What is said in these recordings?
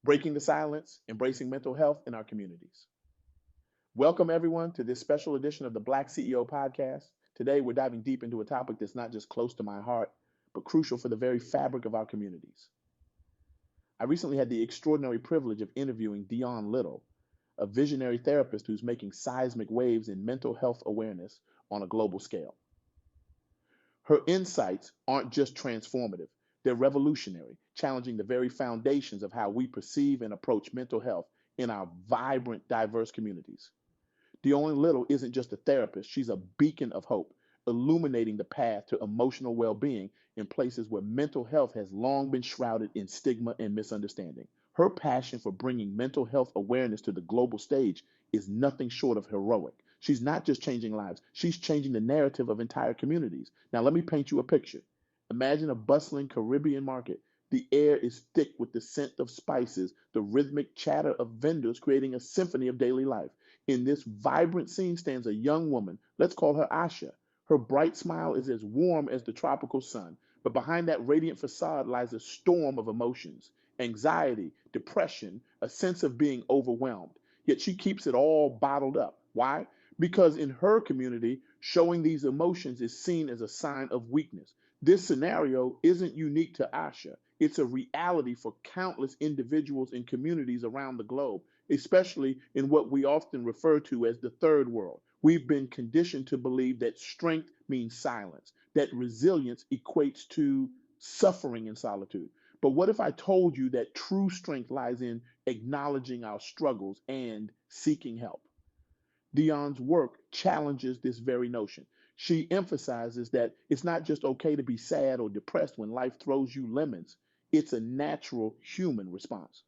breaking the silence, embracing mental health in our communities. Welcome, everyone, to this special edition of the Black CEO Podcast. Today, we're diving deep into a topic that's not just close to my heart, but crucial for the very fabric of our communities. I recently had the extraordinary privilege of interviewing Dionne Little, a visionary therapist who's making seismic waves in mental health awareness on a global scale. Her insights aren't just transformative, they're revolutionary, challenging the very foundations of how we perceive and approach mental health in our vibrant, diverse communities. Dionne Little isn't just a therapist, she's a beacon of hope, illuminating the path to emotional well being in places where mental health has long been shrouded in stigma and misunderstanding. Her passion for bringing mental health awareness to the global stage is nothing short of heroic. She's not just changing lives, she's changing the narrative of entire communities. Now, let me paint you a picture. Imagine a bustling Caribbean market. The air is thick with the scent of spices, the rhythmic chatter of vendors creating a symphony of daily life. In this vibrant scene stands a young woman. Let's call her Asha. Her bright smile is as warm as the tropical sun, but behind that radiant facade lies a storm of emotions, anxiety, depression, a sense of being overwhelmed. Yet she keeps it all bottled up. Why? Because in her community, showing these emotions is seen as a sign of weakness. This scenario isn't unique to Asha. It's a reality for countless individuals and communities around the globe, especially in what we often refer to as the third world. We've been conditioned to believe that strength means silence, that resilience equates to suffering and solitude. But what if I told you that true strength lies in acknowledging our struggles and seeking help? Dionne's work challenges this very notion. She emphasizes that it's not just okay to be sad or depressed when life throws you lemons. It's a natural human response.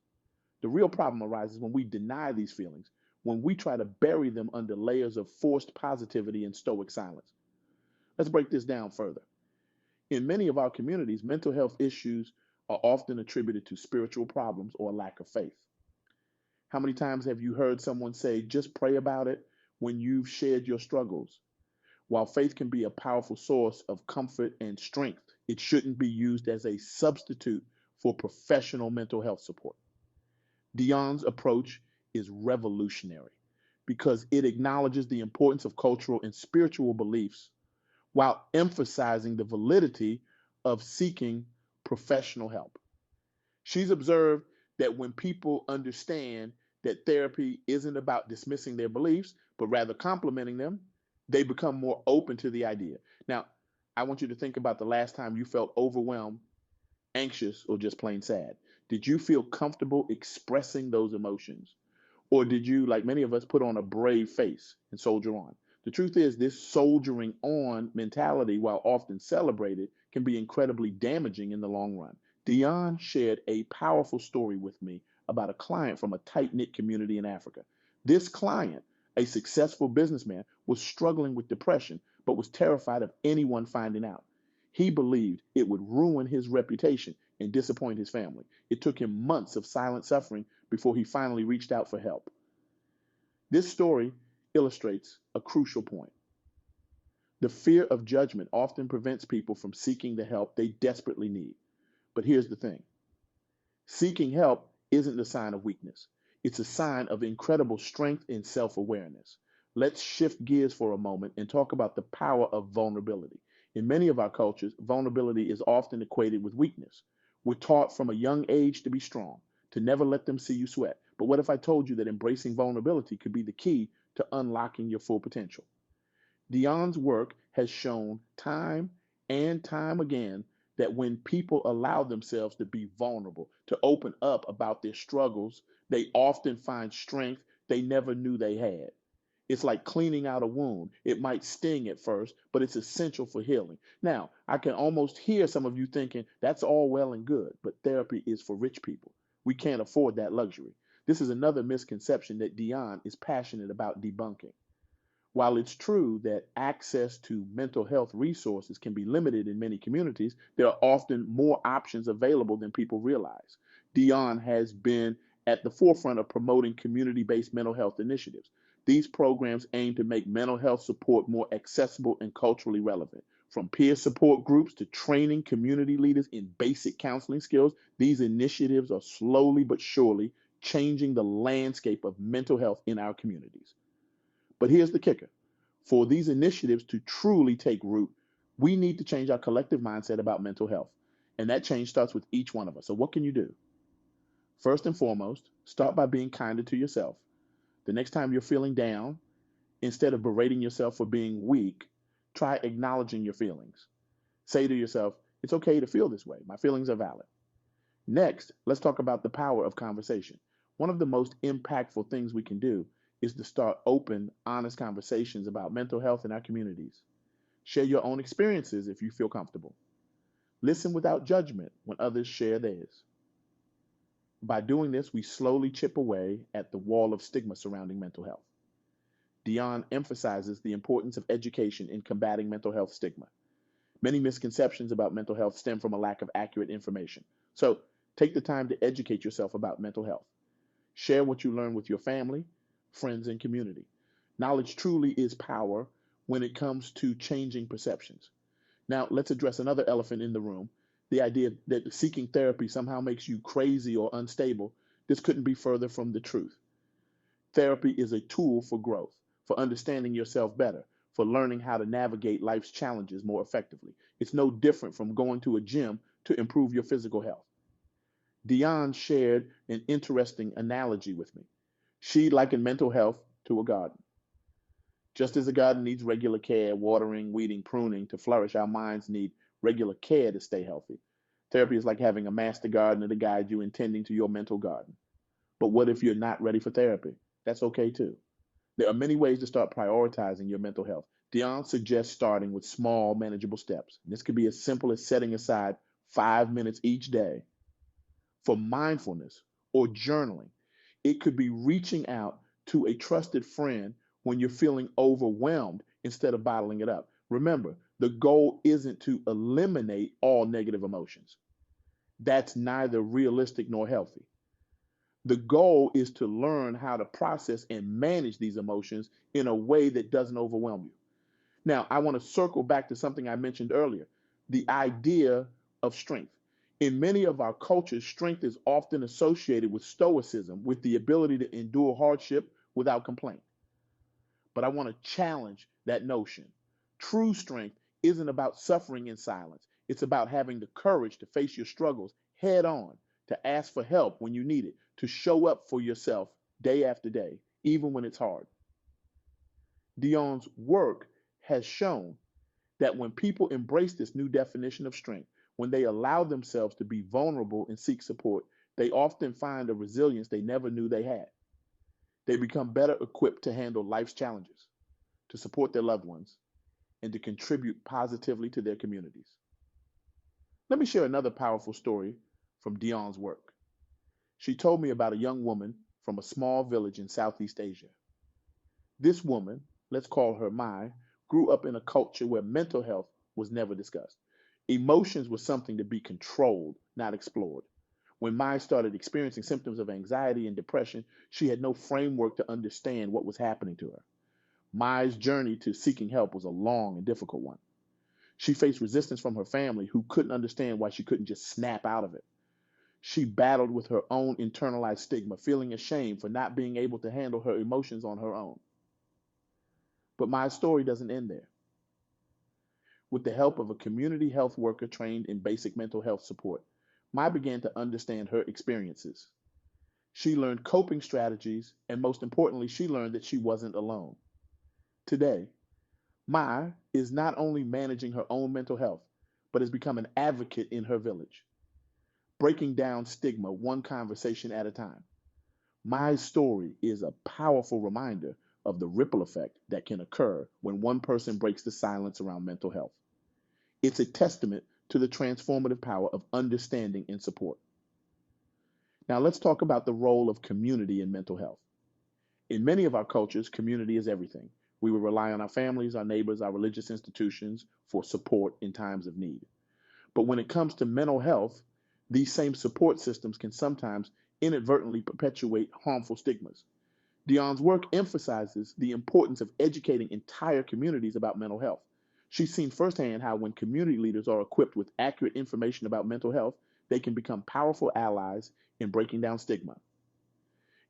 The real problem arises when we deny these feelings, when we try to bury them under layers of forced positivity and stoic silence. Let's break this down further. In many of our communities, mental health issues are often attributed to spiritual problems or lack of faith. How many times have you heard someone say, just pray about it when you've shared your struggles? While faith can be a powerful source of comfort and strength, it shouldn't be used as a substitute for professional mental health support. Dionne's approach is revolutionary because it acknowledges the importance of cultural and spiritual beliefs while emphasizing the validity of seeking professional help. She's observed that when people understand that therapy isn't about dismissing their beliefs, but rather complementing them, they become more open to the idea. Now, I want you to think about the last time you felt overwhelmed, anxious, or just plain sad. Did you feel comfortable expressing those emotions? Or did you, like many of us, put on a brave face and soldier on? The truth is, this soldiering on mentality, while often celebrated, can be incredibly damaging in the long run. Dionne shared a powerful story with me about a client from a tight knit community in Africa. This client, a successful businessman, was struggling with depression, but was terrified of anyone finding out. He believed it would ruin his reputation and disappoint his family. It took him months of silent suffering before he finally reached out for help. This story illustrates a crucial point. The fear of judgment often prevents people from seeking the help they desperately need. But here's the thing. Seeking help isn't a sign of weakness. It's a sign of incredible strength and self-awareness. Let's shift gears for a moment and talk about the power of vulnerability. In many of our cultures, vulnerability is often equated with weakness. We're taught from a young age to be strong, to never let them see you sweat. But what if I told you that embracing vulnerability could be the key to unlocking your full potential? Dionne's work has shown time and time again that when people allow themselves to be vulnerable, to open up about their struggles, they often find strength they never knew they had. It's like cleaning out a wound. It might sting at first, but it's essential for healing. Now, I can almost hear some of you thinking, that's all well and good, but therapy is for rich people. We can't afford that luxury. This is another misconception that Dionne is passionate about debunking. While it's true that access to mental health resources can be limited in many communities, there are often more options available than people realize. Dionne has been at the forefront of promoting community-based mental health initiatives. These programs aim to make mental health support more accessible and culturally relevant. From peer support groups to training community leaders in basic counseling skills, these initiatives are slowly but surely changing the landscape of mental health in our communities. But here's the kicker. For these initiatives to truly take root, we need to change our collective mindset about mental health. And that change starts with each one of us. So what can you do? First and foremost, start by being kinder to yourself. The next time you're feeling down, instead of berating yourself for being weak, try acknowledging your feelings. Say to yourself, it's okay to feel this way. My feelings are valid. Next, let's talk about the power of conversation. One of the most impactful things we can do is to start open, honest conversations about mental health in our communities. Share your own experiences if you feel comfortable. Listen without judgment when others share theirs. By doing this, we slowly chip away at the wall of stigma surrounding mental health. Dionne emphasizes the importance of education in combating mental health stigma. Many misconceptions about mental health stem from a lack of accurate information. So take the time to educate yourself about mental health. Share what you learn with your family, friends, and community. Knowledge truly is power when it comes to changing perceptions. Now, let's address another elephant in the room, the idea that seeking therapy somehow makes you crazy or unstable. This couldn't be further from the truth. Therapy is a tool for growth, for understanding yourself better, for learning how to navigate life's challenges more effectively. It's no different from going to a gym to improve your physical health. Dionne shared an interesting analogy with me. She likened mental health to a garden. Just as a garden needs regular care, watering, weeding, pruning to flourish, our minds need regular care to stay healthy. Therapy is like having a master gardener to guide you in tending to your mental garden. But what if you're not ready for therapy? That's okay too. There are many ways to start prioritizing your mental health. Dionne suggests starting with small, manageable steps. This could be as simple as setting aside 5 minutes each day for mindfulness or journaling. It could be reaching out to a trusted friend when you're feeling overwhelmed instead of bottling it up. Remember, the goal isn't to eliminate all negative emotions. That's neither realistic nor healthy. The goal is to learn how to process and manage these emotions in a way that doesn't overwhelm you. Now, I want to circle back to something I mentioned earlier, the idea of strength. In many of our cultures, strength is often associated with stoicism, with the ability to endure hardship without complaint. But I want to challenge that notion. True strength isn't about suffering in silence. It's about having the courage to face your struggles head on, to ask for help when you need it, to show up for yourself day after day, even when it's hard. Dionne's work has shown that when people embrace this new definition of strength, when they allow themselves to be vulnerable and seek support, they often find a resilience they never knew they had. They become better equipped to handle life's challenges, to support their loved ones, and to contribute positively to their communities. Let me share another powerful story from Dionne's work. She told me about a young woman from a small village in Southeast Asia. This woman, let's call her Mai, grew up in a culture where mental health was never discussed. Emotions were something to be controlled, not explored. When Mai started experiencing symptoms of anxiety and depression, she had no framework to understand what was happening to her. Mai's journey to seeking help was a long and difficult one. She faced resistance from her family who couldn't understand why she couldn't just snap out of it. She battled with her own internalized stigma, feeling ashamed for not being able to handle her emotions on her own. But my story doesn't end there. With the help of a community health worker trained in basic mental health support, Mai began to understand her experiences. She learned coping strategies, and most importantly, she learned that she wasn't alone. Today, Mai is not only managing her own mental health, but has become an advocate in her village, breaking down stigma one conversation at a time. Mai's story is a powerful reminder of the ripple effect that can occur when one person breaks the silence around mental health. It's a testament to the transformative power of understanding and support. Now let's talk about the role of community in mental health. In many of our cultures, community is everything. We will rely on our families, our neighbors, our religious institutions for support in times of need. But when it comes to mental health, these same support systems can sometimes inadvertently perpetuate harmful stigmas. Dionne's work emphasizes the importance of educating entire communities about mental health. She's seen firsthand how when community leaders are equipped with accurate information about mental health, they can become powerful allies in breaking down stigma.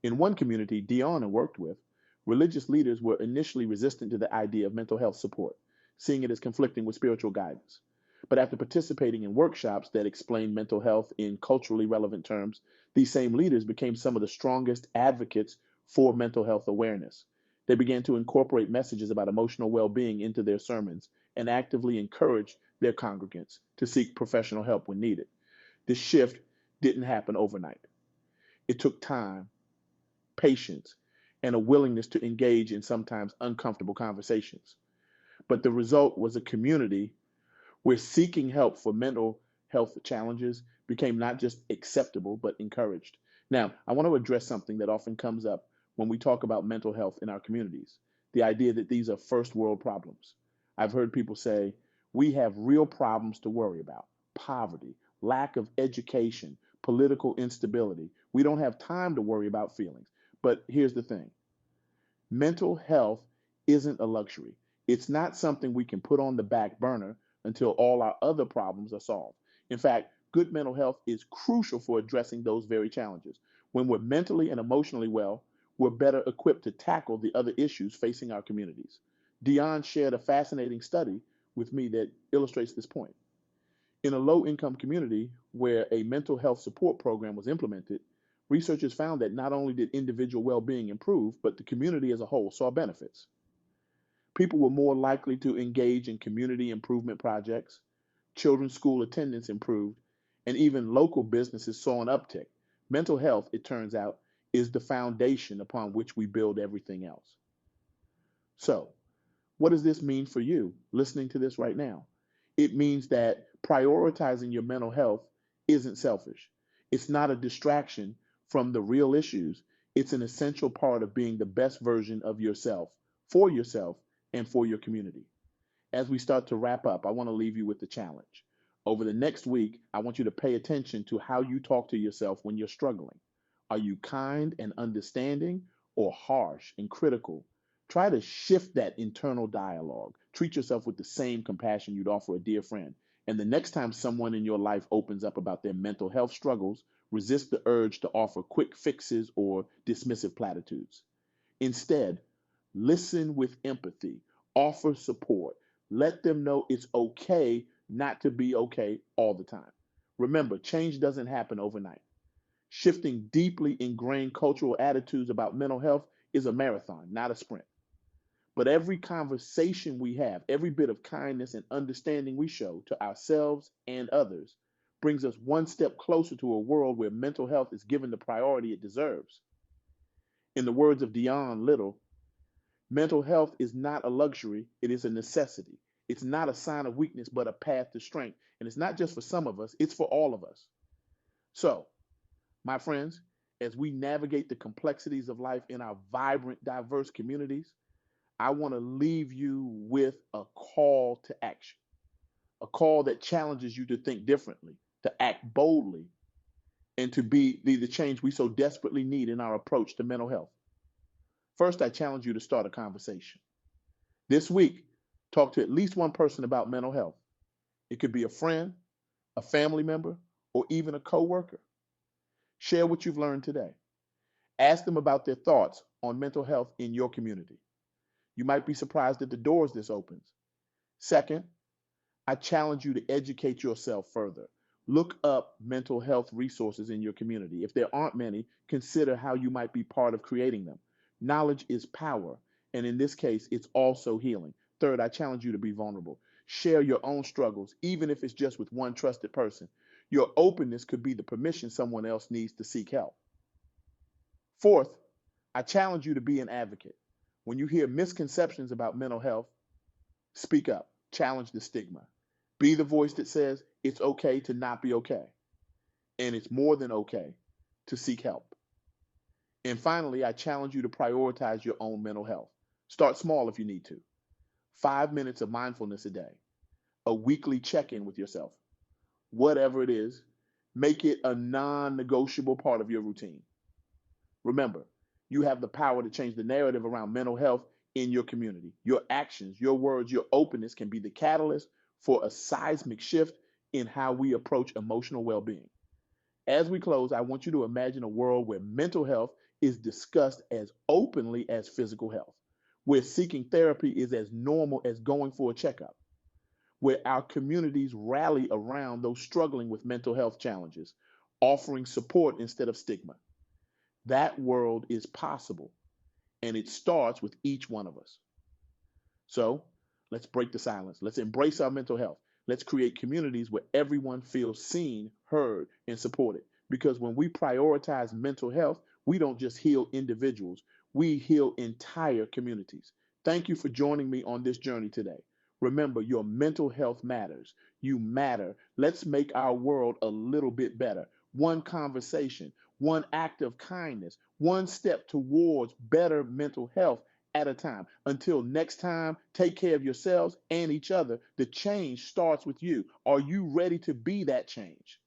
In one community Dionne worked with, religious leaders were initially resistant to the idea of mental health support, seeing it as conflicting with spiritual guidance. But after participating in workshops that explained mental health in culturally relevant terms, these same leaders became some of the strongest advocates for mental health awareness. They began to incorporate messages about emotional well being into their sermons and actively encouraged their congregants to seek professional help when needed. This shift didn't happen overnight. It took time, patience, and a willingness to engage in sometimes uncomfortable conversations. But the result was a community where seeking help for mental health challenges became not just acceptable, but encouraged. Now, I want to address something that often comes up when we talk about mental health in our communities, the idea that these are first world problems. I've heard people say, we have real problems to worry about: poverty, lack of education, political instability. We don't have time to worry about feelings. But here's the thing: mental health isn't a luxury. It's not something we can put on the back burner until all our other problems are solved. In fact, good mental health is crucial for addressing those very challenges. When we're mentally and emotionally well, we're better equipped to tackle the other issues facing our communities. Dionne shared a fascinating study with me that illustrates this point. In a low income community where a mental health support program was implemented, researchers found that not only did individual well being improve, but the community as a whole saw benefits. People were more likely to engage in community improvement projects, children's school attendance improved, and even local businesses saw an uptick. Mental health, it turns out, is the foundation upon which we build everything else. So, what does this mean for you listening to this right now? It means that prioritizing your mental health isn't selfish. It's not a distraction from the real issues. It's an essential part of being the best version of yourself, and for your community. As we start to wrap up, I want to leave you with the challenge. Over the next week, I want you to pay attention to how you talk to yourself when you're struggling. Are you kind and understanding, or harsh and critical? Try to shift that internal dialogue. Treat yourself with the same compassion you'd offer a dear friend. And the next time someone in your life opens up about their mental health struggles, resist the urge to offer quick fixes or dismissive platitudes. Instead, listen with empathy, offer support, let them know it's okay not to be okay all the time. Remember, change doesn't happen overnight. Shifting deeply ingrained cultural attitudes about mental health is a marathon, not a sprint. But every conversation we have, every bit of kindness and understanding we show to ourselves and others brings us one step closer to a world where mental health is given the priority it deserves. In the words of Dionne Little, mental health is not a luxury, it is a necessity. It's not a sign of weakness, but a path to strength. And it's not just for some of us, it's for all of us. So, my friends, as we navigate the complexities of life in our vibrant, diverse communities, I want to leave you with a call to action, a call that challenges you to think differently, to act boldly, and to be the change we so desperately need in our approach to mental health. First, I challenge you to start a conversation. This week, talk to at least one person about mental health. It could be a friend, a family member, or even a coworker. Share what you've learned today. Ask them about their thoughts on mental health in your community. You might be surprised at the doors this opens. Second, I challenge you to educate yourself further. Look up mental health resources in your community. If there aren't many, consider how you might be part of creating them. Knowledge is power, and in this case, it's also healing. Third, I challenge you to be vulnerable. Share your own struggles, even if it's just with one trusted person. Your openness could be the permission someone else needs to seek help. Fourth, I challenge you to be an advocate. When you hear misconceptions about mental health, speak up, challenge the stigma. Be the voice that says it's okay to not be okay, and it's more than okay to seek help. And finally, I challenge you to prioritize your own mental health. Start small if you need to. 5 minutes of mindfulness a day, a weekly check-in with yourself. Whatever it is, make it a non-negotiable part of your routine. Remember, you have the power to change the narrative around mental health in your community. Your actions, your words, your openness can be the catalyst for a seismic shift in how we approach emotional well being. As we close, I want you to imagine a world where mental health is discussed as openly as physical health, where seeking therapy is as normal as going for a checkup, where our communities rally around those struggling with mental health challenges, offering support instead of stigma. That world is possible, and it starts with each one of us. So let's break the silence. Let's embrace our mental health. Let's create communities where everyone feels seen, heard, and supported. Because when we prioritize mental health, we don't just heal individuals, we heal entire communities. Thank you for joining me on this journey today. Remember, your mental health matters. You matter. Let's make our world a little bit better. One conversation, one act of kindness, one step towards better mental health at a time. Until next time, take care of yourselves and each other. The change starts with you. Are you ready to be that change?